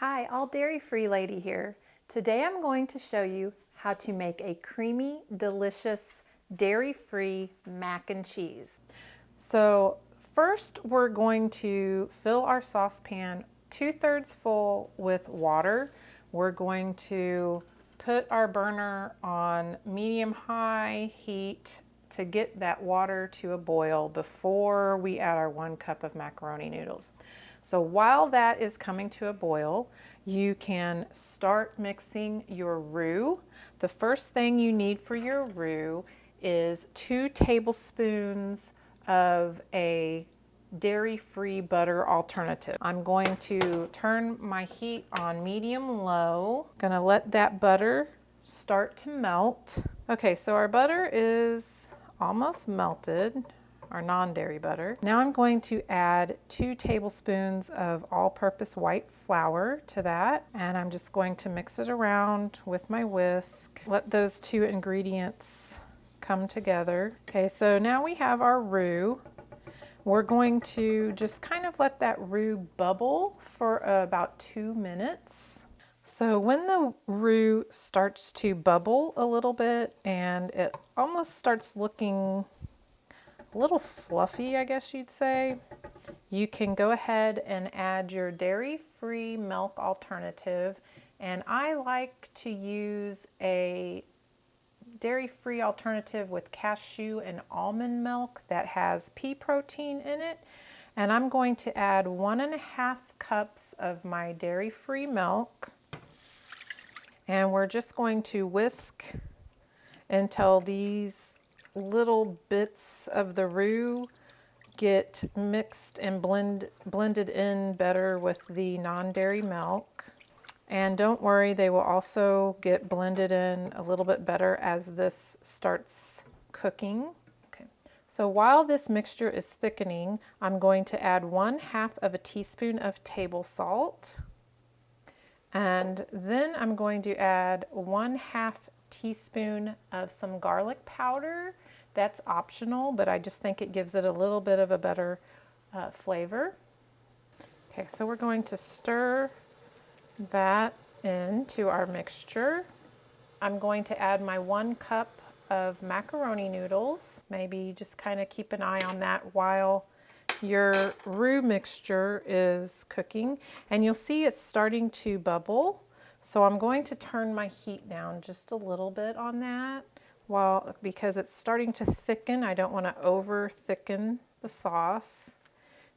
Hi, All Dairy Free Lady here. Today I'm going to show you how to make a creamy, delicious, dairy-free mac and cheese. So first we're going to fill our saucepan 2/3 full with water. We're going to put our burner on medium-high heat to get that water to a boil before we add our 1 cup of macaroni noodles. So while that is coming to a boil, you can start mixing your roux. The first thing you need for your roux is 2 tablespoons of a dairy-free butter alternative. I'm going to turn my heat on medium-low. Gonna let that butter start to melt. Okay, so our butter is almost melted, our non-dairy butter. Now I'm going to add 2 tablespoons of all-purpose white flour to that, and I'm just going to mix it around with my whisk. Let those 2 ingredients come together. Okay, so now we have our roux. We're going to just kind of let that roux bubble for about 2 minutes. So when the roux starts to bubble a little bit and it almost starts looking a little fluffy, I guess you'd say, you can go ahead and add your dairy-free milk alternative. And I like to use a dairy-free alternative with cashew and almond milk that has pea protein in it. And I'm going to add 1.5 cups of my dairy-free milk. And we're just going to whisk until these little bits of the roux get mixed and blended in better with the non-dairy milk. And don't worry, they will also get blended in a little bit better as this starts cooking. Okay. So while this mixture is thickening, I'm going to add 1/2 of a teaspoon of table salt. And then I'm going to add 1/2 teaspoon of some garlic powder. That's optional, but I just think it gives it a little bit of a better flavor. Okay, so we're going to stir that into our mixture. I'm going to add my 1 cup of macaroni noodles. Maybe just kind of keep an eye on that while your roux mixture is cooking, and you'll see it's starting to bubble. So I'm going to turn my heat down just a little bit on that because it's starting to thicken. I don't want to over thicken the sauce.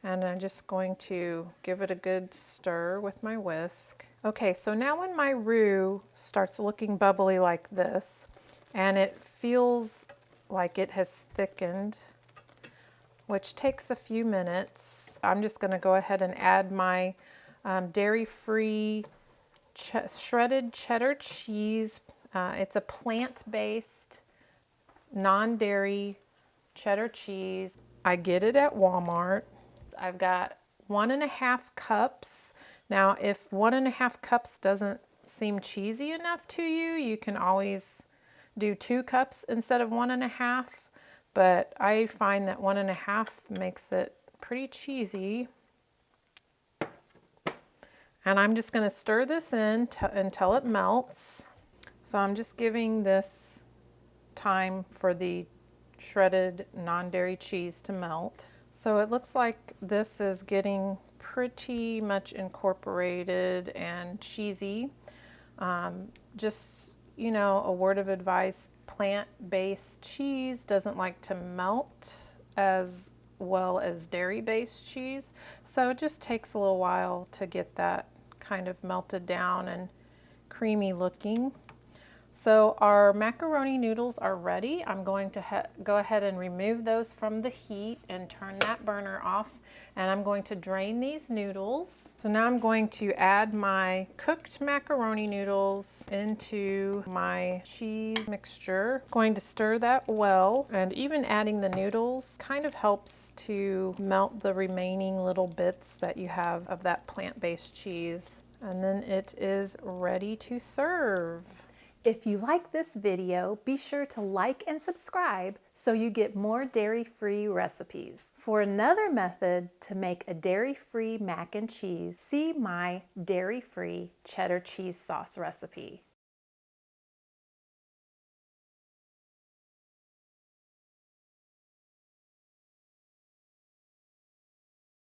And I'm just going to give it a good stir with my whisk. Okay, so now when my roux starts looking bubbly like this, and it feels like it has thickened, which takes a few minutes, I'm just going to go ahead and add my dairy-free shredded cheddar cheese. It's a plant-based, non-dairy cheddar cheese. I get it at Walmart. I've got 1.5 cups. Now, if 1.5 cups doesn't seem cheesy enough to you, you can always do 2 cups instead of 1.5. But I find that 1.5 makes it pretty cheesy. And I'm just going to stir this in until it melts. So I'm just giving this time for the shredded non-dairy cheese to melt. So it looks like this is getting pretty much incorporated and cheesy. Just, you know, a word of advice, plant-based cheese doesn't like to melt as well as dairy-based cheese. So it just takes a little while to get that kind of melted down and creamy looking. So our macaroni noodles are ready. I'm going to go ahead and remove those from the heat and turn that burner off. And I'm going to drain these noodles. So now I'm going to add my cooked macaroni noodles into my cheese mixture. Going to stir that well. And even adding the noodles kind of helps to melt the remaining little bits that you have of that plant-based cheese. And then it is ready to serve. If you like this video, be sure to like and subscribe so you get more dairy-free recipes. For another method to make a dairy-free mac and cheese, see my dairy-free cheddar cheese sauce recipe.